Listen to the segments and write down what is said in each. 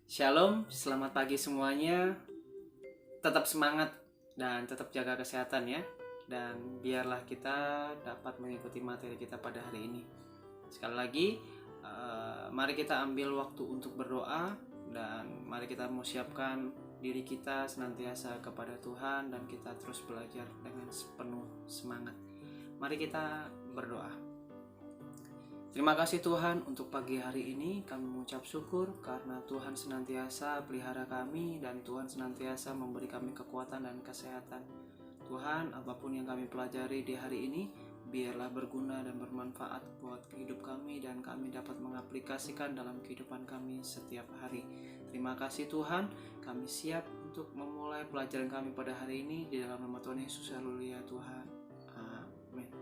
Shalom, selamat pagi semuanya. Tetap semangat dan tetap jaga kesehatan ya. Dan biarlah kita dapat mengikuti materi kita pada hari ini. Sekali lagi, mari kita ambil waktu untuk berdoa dan mari kita mau siapkan diri kita senantiasa kepada Tuhan dan kita terus belajar dengan penuh semangat. Mari kita berdoa. Terima kasih Tuhan untuk pagi hari ini. Kami mengucap syukur karena Tuhan senantiasa pelihara kami dan Tuhan senantiasa memberi kami kekuatan dan kesehatan. Tuhan, apapun yang kami pelajari di hari ini, biarlah berguna dan bermanfaat buat hidup kami dan kami dapat mengaplikasikan dalam kehidupan kami setiap hari. Terima kasih Tuhan, kami siap untuk memulai pelajaran kami pada hari ini di dalam nama Tuhan Yesus. Haleluya Tuhan. Amin.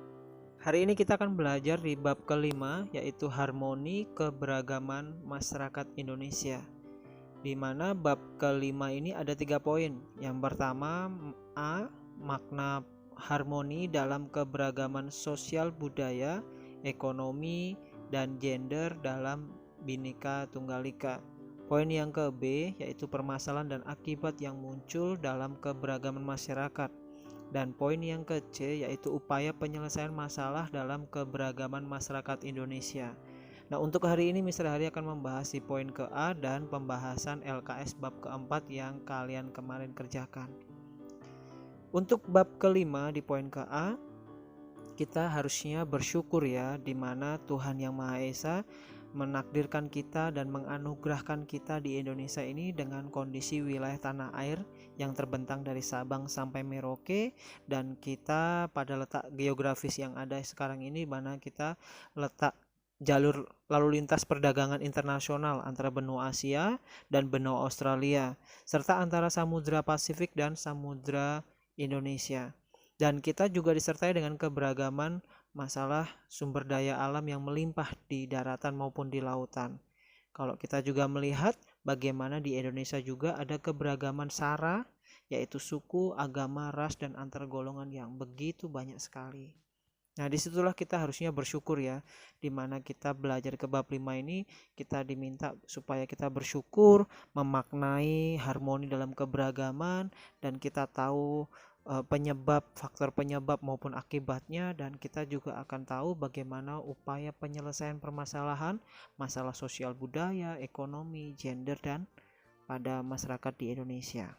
Hari ini kita akan belajar di bab kelima, yaitu harmoni keberagaman masyarakat Indonesia. Di mana bab kelima ini ada 3 poin. Yang pertama, A. Makna harmoni dalam keberagaman sosial budaya, ekonomi, dan gender dalam Bhinneka Tunggal Ika. Poin yang ke B, yaitu permasalahan dan akibat yang muncul dalam keberagaman masyarakat. Dan poin yang ke C, yaitu upaya penyelesaian masalah dalam keberagaman masyarakat Indonesia. Nah, untuk hari ini Mr. Hari akan membahas di poin ke A dan pembahasan LKS bab keempat yang kalian kemarin kerjakan. Untuk bab kelima di poin ke A, kita harusnya bersyukur ya, di mana Tuhan Yang Maha Esa menakdirkan kita dan menganugerahkan kita di Indonesia ini dengan kondisi wilayah tanah air yang terbentang dari Sabang sampai Merauke, dan kita pada letak geografis yang ada sekarang ini mana kita letak jalur lalu lintas perdagangan internasional antara benua Asia dan benua Australia serta antara Samudra Pasifik dan Samudra Indonesia. Dan kita juga disertai dengan keberagaman masalah sumber daya alam yang melimpah di daratan maupun di lautan. Kalau kita juga melihat bagaimana di Indonesia juga ada keberagaman sara, yaitu suku, agama, ras, dan antar golongan yang begitu banyak sekali. Nah, disitulah kita harusnya bersyukur ya, dimana kita belajar ke bab 5 ini, kita diminta supaya kita bersyukur, memaknai harmoni dalam keberagaman, dan kita tahu penyebab, faktor penyebab maupun akibatnya, dan kita juga akan tahu bagaimana upaya penyelesaian permasalahan, masalah sosial budaya, ekonomi, gender, dan pada masyarakat di Indonesia.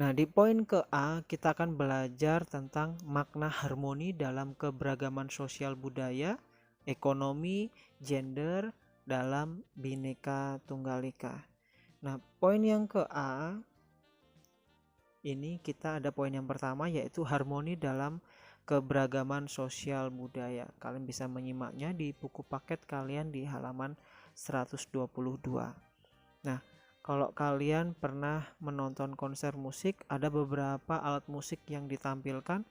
Nah, di poin ke A kita akan belajar tentang makna harmoni dalam keberagaman sosial budaya, ekonomi, gender dalam Bhinneka Tunggal Ika. Nah, poin yang ke A ini kita ada poin yang pertama, yaitu harmoni dalam keberagaman sosial budaya. Kalian bisa menyimaknya di buku paket kalian di halaman 122. Nah, kalau kalian pernah menonton konser musik, ada beberapa alat musik yang ditampilkan.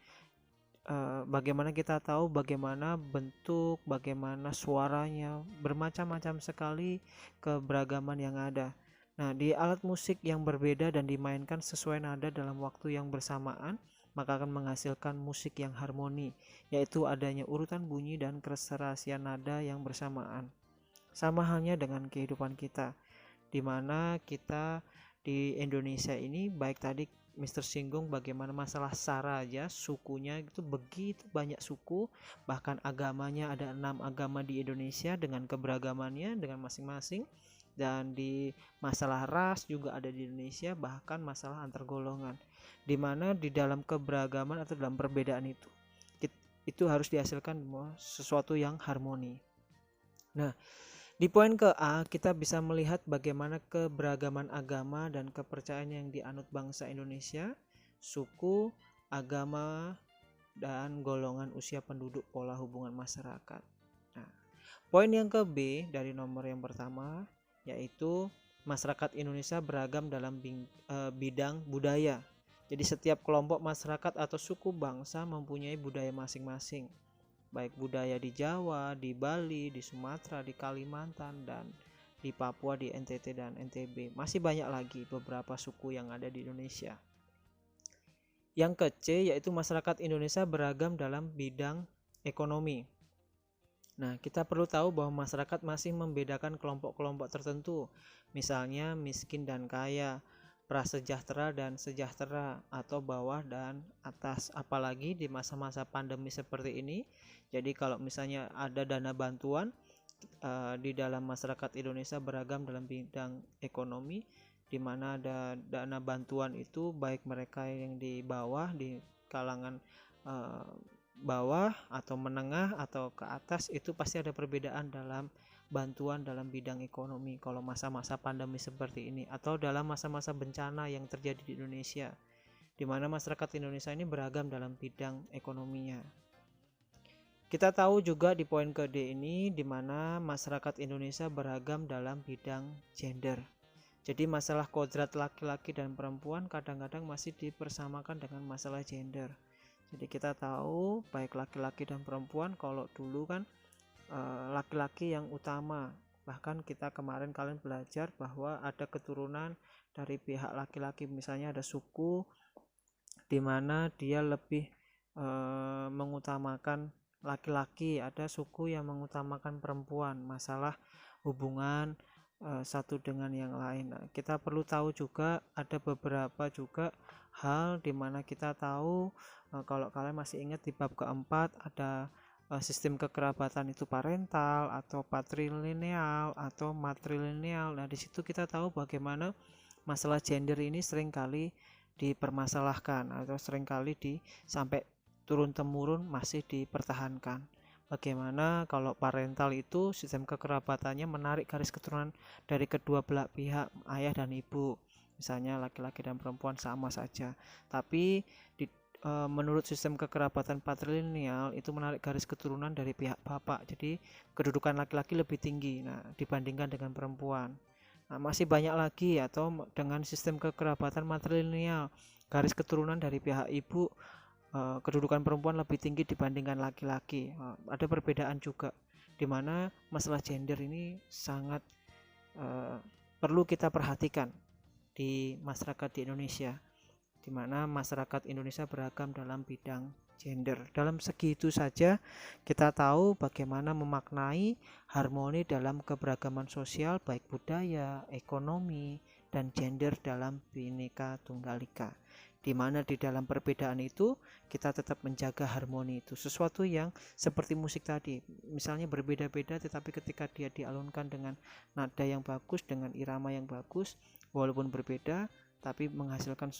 Bagaimana kita tahu bagaimana bentuk, bagaimana suaranya, bermacam-macam sekali keberagaman yang ada. Nah, di alat musik yang berbeda dan dimainkan sesuai nada dalam waktu yang bersamaan, maka akan menghasilkan musik yang harmoni, yaitu adanya urutan bunyi dan keserasian nada yang bersamaan. Sama halnya dengan kehidupan kita, di mana kita di Indonesia ini, baik tadi Mr. singgung bagaimana masalah sara aja, sukunya itu begitu banyak suku, bahkan agamanya ada 6 agama di Indonesia dengan keberagamannya dengan masing-masing. Dan di masalah ras juga ada di Indonesia, bahkan masalah antar golongan, di mana di dalam keberagaman atau dalam perbedaan itu harus dihasilkan sesuatu yang harmoni. Nah, di poin ke A kita bisa melihat bagaimana keberagaman agama dan kepercayaan yang dianut bangsa Indonesia, suku, agama, dan golongan usia penduduk pola hubungan masyarakat. Nah, poin yang ke B dari nomor yang pertama, yaitu masyarakat Indonesia beragam dalam bidang budaya. Jadi setiap kelompok masyarakat atau suku bangsa mempunyai budaya masing-masing, baik budaya di Jawa, di Bali, di Sumatera, di Kalimantan, dan di Papua, di NTT dan NTB. Masih banyak lagi beberapa suku yang ada di Indonesia. Yang ke C, yaitu masyarakat Indonesia beragam dalam bidang ekonomi. Nah, kita perlu tahu bahwa masyarakat masih membedakan kelompok-kelompok tertentu, misalnya miskin dan kaya, prasejahtera dan sejahtera, atau bawah dan atas. Apalagi di masa-masa pandemi seperti ini. Jadi kalau misalnya ada dana bantuan di dalam masyarakat Indonesia beragam dalam bidang ekonomi, di mana ada dana bantuan itu baik mereka yang di bawah, di kalangan eh, bawah atau menengah atau ke atas, itu pasti ada perbedaan dalam bantuan dalam bidang ekonomi kalau masa-masa pandemi seperti ini atau dalam masa-masa bencana yang terjadi di Indonesia, di mana masyarakat Indonesia ini beragam dalam bidang ekonominya. Kita tahu juga di poin ke-D ini di mana masyarakat Indonesia beragam dalam bidang gender. Jadi masalah kodrat laki-laki dan perempuan kadang-kadang masih dipersamakan dengan masalah gender. Jadi kita tahu baik laki-laki dan perempuan, kalau dulu kan laki-laki yang utama. Bahkan kita kemarin kalian belajar bahwa ada keturunan dari pihak laki-laki, misalnya ada suku di mana dia lebih mengutamakan laki-laki, ada suku yang mengutamakan perempuan, masalah hubungan satu dengan yang lain. Nah, kita perlu tahu juga ada beberapa juga hal di mana kita tahu kalau kalian masih ingat di bab keempat ada sistem kekerabatan itu parental atau patrilineal atau matrilineal. Nah, di situ kita tahu bagaimana masalah gender ini seringkali dipermasalahkan atau seringkali sampai turun temurun masih dipertahankan. Bagaimana kalau parental itu sistem kekerabatannya menarik garis keturunan dari kedua belah pihak, ayah dan ibu, misalnya laki-laki dan perempuan sama saja, tapi menurut sistem kekerabatan patrilineal itu menarik garis keturunan dari pihak bapak, jadi kedudukan laki-laki lebih tinggi dibandingkan dengan perempuan. Nah, masih banyak lagi atau dengan sistem kekerabatan matrilineal, garis keturunan dari pihak ibu, kedudukan perempuan lebih tinggi dibandingkan laki-laki. Ada perbedaan juga di mana masalah gender ini sangat perlu kita perhatikan di masyarakat di Indonesia, di mana masyarakat Indonesia beragam dalam bidang gender. Dalam segi itu saja kita tahu bagaimana memaknai harmoni dalam keberagaman sosial baik budaya, ekonomi, dan gender dalam Bhinneka Tunggal Ika, di mana di dalam perbedaan itu kita tetap menjaga harmoni itu, sesuatu yang seperti musik tadi, misalnya berbeda-beda tetapi ketika dia dialunkan dengan nada yang bagus, dengan irama yang bagus, walaupun berbeda tapi menghasilkan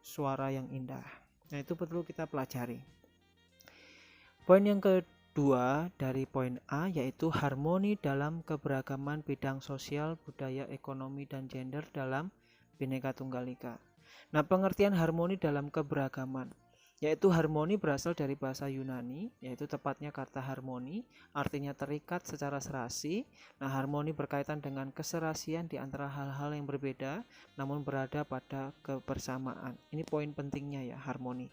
suara yang indah. Nah, itu perlu kita pelajari. Poin yang kedua dari poin A yaitu harmoni dalam keberagaman bidang sosial, budaya, ekonomi, dan gender dalam Bhinneka Tunggal Ika. Nah, pengertian harmoni dalam keberagaman, yaitu harmoni berasal dari bahasa Yunani, yaitu tepatnya kata harmoni, artinya terikat secara serasi. Nah, harmoni berkaitan dengan keserasian di antara hal-hal yang berbeda, namun berada pada kebersamaan. Ini poin pentingnya ya, harmoni.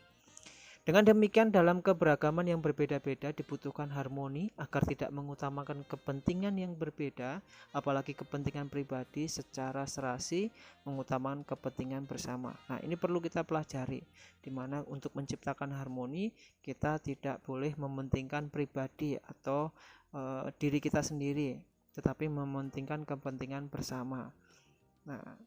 Dengan demikian, dalam keberagaman yang berbeda-beda dibutuhkan harmoni agar tidak mengutamakan kepentingan yang berbeda, apalagi kepentingan pribadi secara serasi, mengutamakan kepentingan bersama. Nah, ini perlu kita pelajari, di mana untuk menciptakan harmoni kita tidak boleh mementingkan pribadi atau diri kita sendiri, tetapi mementingkan kepentingan bersama. Nah,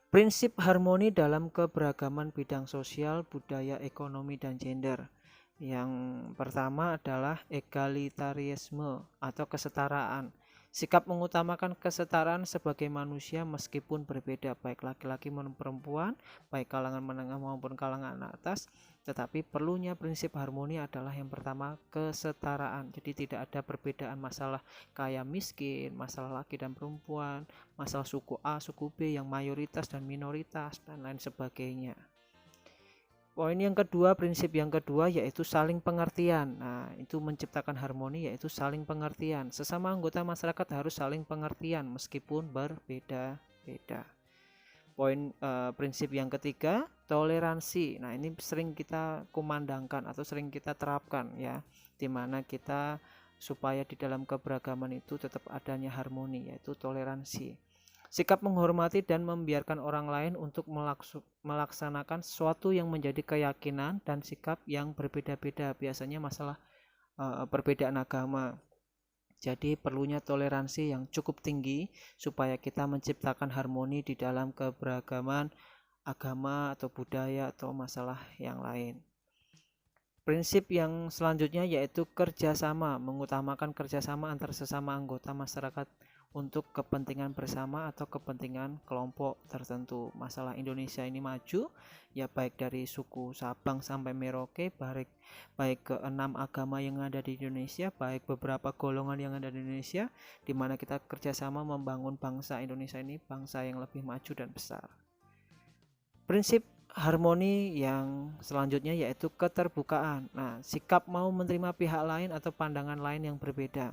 prinsip harmoni dalam keberagaman bidang sosial, budaya, ekonomi, dan gender. Yang pertama adalah egalitarisme atau kesetaraan. Sikap mengutamakan kesetaraan sebagai manusia meskipun berbeda, baik laki-laki maupun perempuan, baik kalangan menengah maupun kalangan atas. Tetapi perlunya prinsip harmoni adalah yang pertama kesetaraan. Jadi tidak ada perbedaan masalah kaya miskin, masalah laki dan perempuan, masalah suku A, suku B yang mayoritas dan minoritas, dan lain sebagainya. Poin yang kedua, prinsip yang kedua yaitu saling pengertian. Nah, itu menciptakan harmoni yaitu saling pengertian. Sesama anggota masyarakat harus saling pengertian meskipun berbeda-beda. Poin prinsip yang ketiga, toleransi. Nah, ini sering kita kumandangkan atau sering kita terapkan ya, dimana kita supaya di dalam keberagaman itu tetap adanya harmoni, yaitu toleransi. Sikap menghormati dan membiarkan orang lain untuk melaksanakan sesuatu yang menjadi keyakinan dan sikap yang berbeda-beda. Biasanya masalah perbedaan agama. Jadi perlunya toleransi yang cukup tinggi supaya kita menciptakan harmoni di dalam keberagaman agama atau budaya atau masalah yang lain. Prinsip yang selanjutnya yaitu kerjasama, mengutamakan kerjasama antar sesama anggota masyarakat untuk kepentingan bersama atau kepentingan kelompok tertentu. Masalah Indonesia ini maju, ya baik dari suku Sabang sampai Merauke, baik ke 6 agama yang ada di Indonesia, baik beberapa golongan yang ada di Indonesia, di mana kita kerjasama membangun bangsa Indonesia ini, bangsa yang lebih maju dan besar. Prinsip harmoni yang selanjutnya yaitu keterbukaan. Nah, sikap mau menerima pihak lain atau pandangan lain yang berbeda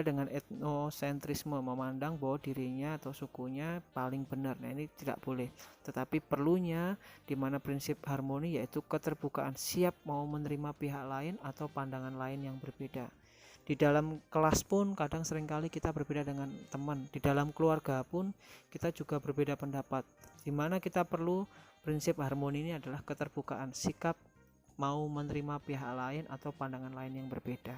dengan etnosentrisme, memandang bahwa dirinya atau sukunya paling benar. Nah, ini tidak boleh. Tetapi perlunya di mana prinsip harmoni yaitu keterbukaan, siap mau menerima pihak lain atau pandangan lain yang berbeda. Di dalam kelas pun kadang seringkali kita berbeda dengan teman. Di dalam keluarga pun kita juga berbeda pendapat. Di mana kita perlu prinsip harmoni ini adalah keterbukaan, sikap mau menerima pihak lain atau pandangan lain yang berbeda.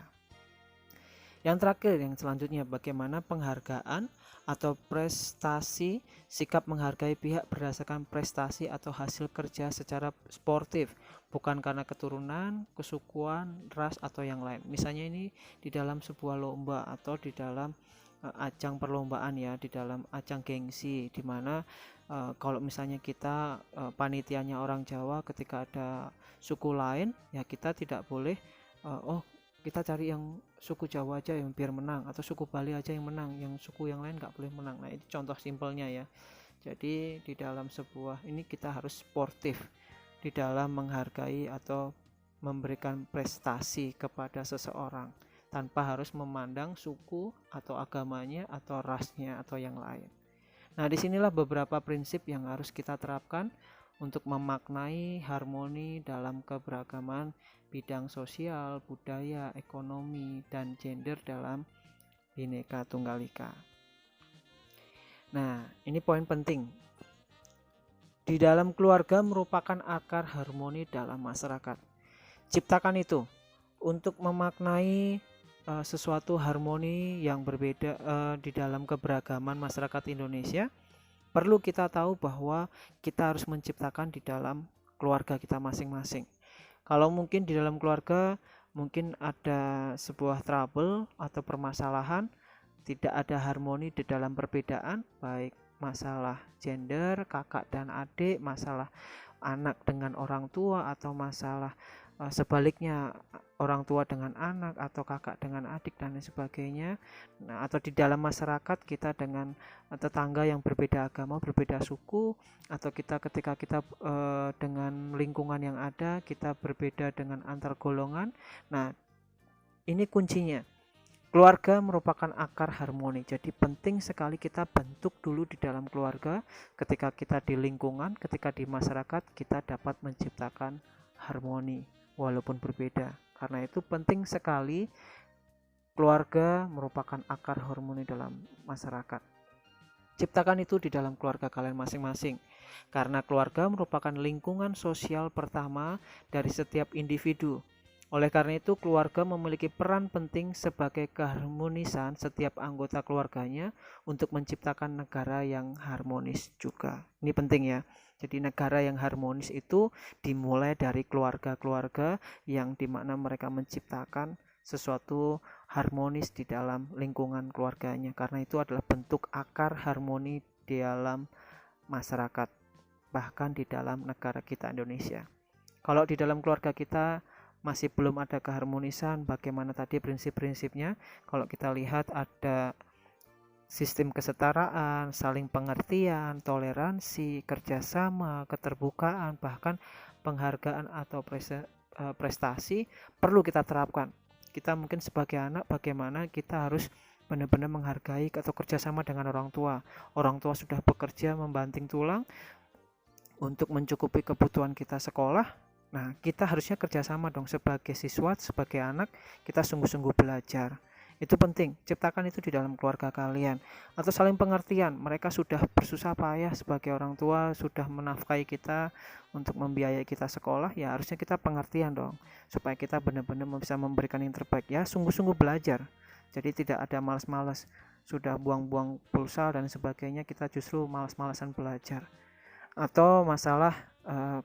Yang terakhir, yang selanjutnya, bagaimana penghargaan atau prestasi, sikap menghargai pihak berdasarkan prestasi atau hasil kerja secara sportif, bukan karena keturunan, kesukuan, ras, atau yang lain. Misalnya ini di dalam sebuah lomba atau di dalam ajang perlombaan ya, di dalam ajang gengsi, di mana kalau misalnya kita panitianya orang Jawa, ketika ada suku lain ya kita tidak boleh kita cari yang suku Jawa aja yang biar menang, atau suku Bali aja yang menang, yang suku yang lain nggak boleh menang. Nah, itu contoh simpelnya ya. Jadi di dalam sebuah ini kita harus sportif di dalam menghargai atau memberikan prestasi kepada seseorang tanpa harus memandang suku atau agamanya atau rasnya atau yang lain. Nah, disinilah beberapa prinsip yang harus kita terapkan untuk memaknai harmoni dalam keberagaman bidang sosial, budaya, ekonomi, dan gender dalam Bhinneka Tunggal Ika. Nah, ini poin penting. Di dalam keluarga merupakan akar harmoni dalam masyarakat. Ciptakan itu untuk memaknai sesuatu harmoni yang berbeda di dalam keberagaman masyarakat Indonesia. Perlu kita tahu bahwa kita harus menciptakan di dalam keluarga kita masing-masing. Kalau mungkin di dalam keluarga mungkin ada sebuah trouble atau permasalahan, tidak ada harmoni di dalam perbedaan, baik masalah gender, kakak dan adik, masalah anak dengan orang tua, atau masalah sebaliknya orang tua dengan anak atau kakak dengan adik dan lain sebagainya. Nah, atau di dalam masyarakat kita dengan tetangga yang berbeda agama, berbeda suku, atau ketika kita dengan lingkungan yang ada kita berbeda dengan antar golongan. Nah, ini kuncinya. Keluarga merupakan akar harmoni. Jadi penting sekali kita bentuk dulu di dalam keluarga. Ketika kita di lingkungan, ketika di masyarakat, kita dapat menciptakan harmoni walaupun berbeda. Karena itu penting sekali keluarga merupakan akar harmoni dalam masyarakat. Ciptakan itu di dalam keluarga kalian masing-masing. Karena keluarga merupakan lingkungan sosial pertama dari setiap individu. Oleh karena itu, keluarga memiliki peran penting sebagai keharmonisan setiap anggota keluarganya untuk menciptakan negara yang harmonis juga. Ini penting ya. Jadi negara yang harmonis itu dimulai dari keluarga-keluarga yang dimana mereka menciptakan sesuatu harmonis di dalam lingkungan keluarganya. Karena itu adalah bentuk akar harmoni di dalam masyarakat, bahkan di dalam negara kita Indonesia. Kalau di dalam keluarga kita masih belum ada keharmonisan, bagaimana tadi prinsip-prinsipnya? Kalau kita lihat ada sistem kesetaraan, saling pengertian, toleransi, kerjasama, keterbukaan, bahkan penghargaan atau prestasi perlu kita terapkan. Kita mungkin sebagai anak bagaimana kita harus benar-benar menghargai atau kerjasama dengan orang tua. Orang tua sudah bekerja membanting tulang untuk mencukupi kebutuhan kita sekolah. Nah, kita harusnya kerjasama dong sebagai siswa, sebagai anak, kita sungguh-sungguh belajar. Itu penting, ciptakan itu di dalam keluarga kalian. Atau saling pengertian, mereka sudah bersusah payah sebagai orang tua, sudah menafkahi kita untuk membiayai kita sekolah, ya harusnya kita pengertian dong, supaya kita benar-benar bisa memberikan yang terbaik, ya sungguh-sungguh belajar. Jadi tidak ada malas-malas, sudah buang-buang pulsa dan sebagainya, kita justru malas-malasan belajar. Atau masalah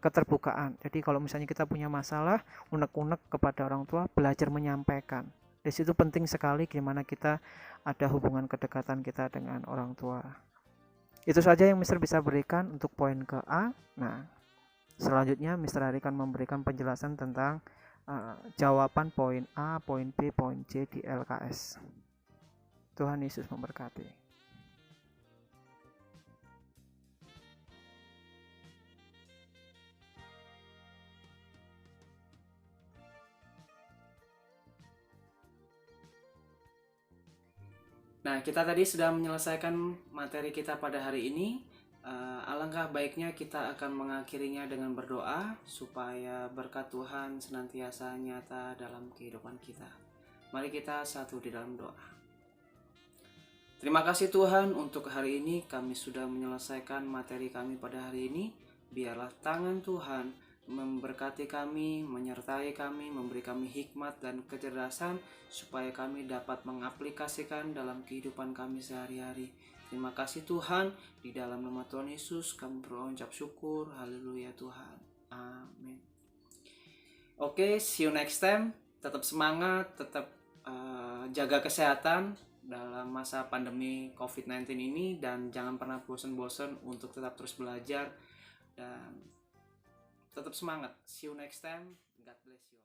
keterbukaan. Jadi kalau misalnya kita punya masalah, unek-unek kepada orang tua, belajar menyampaikan. Di situ penting sekali gimana kita ada hubungan kedekatan kita dengan orang tua. Itu saja yang Mister bisa berikan untuk poin ke A. Nah, selanjutnya Mister Ari akan memberikan penjelasan tentang jawaban poin A, poin B, poin C di LKS. Tuhan Yesus memberkati. Nah, kita tadi sudah menyelesaikan materi kita pada hari ini. Alangkah baiknya kita akan mengakhirinya dengan berdoa supaya berkat Tuhan senantiasa nyata dalam kehidupan kita. Mari kita satu di dalam doa. Terima kasih Tuhan, untuk hari ini kami sudah menyelesaikan materi kami pada hari ini. Biarlah tangan Tuhan memberkati kami, menyertai kami, memberi kami hikmat dan kecerdasan supaya kami dapat mengaplikasikan dalam kehidupan kami sehari-hari. Terima kasih Tuhan, di dalam nama Tuhan Yesus kami berucap syukur. Haleluya Tuhan. Amin. Oke, see you next time. Tetap semangat, tetap jaga kesehatan dalam masa pandemi COVID-19 ini, dan jangan pernah bosan-bosan untuk tetap terus belajar dan tetap semangat. See you next time. God bless you.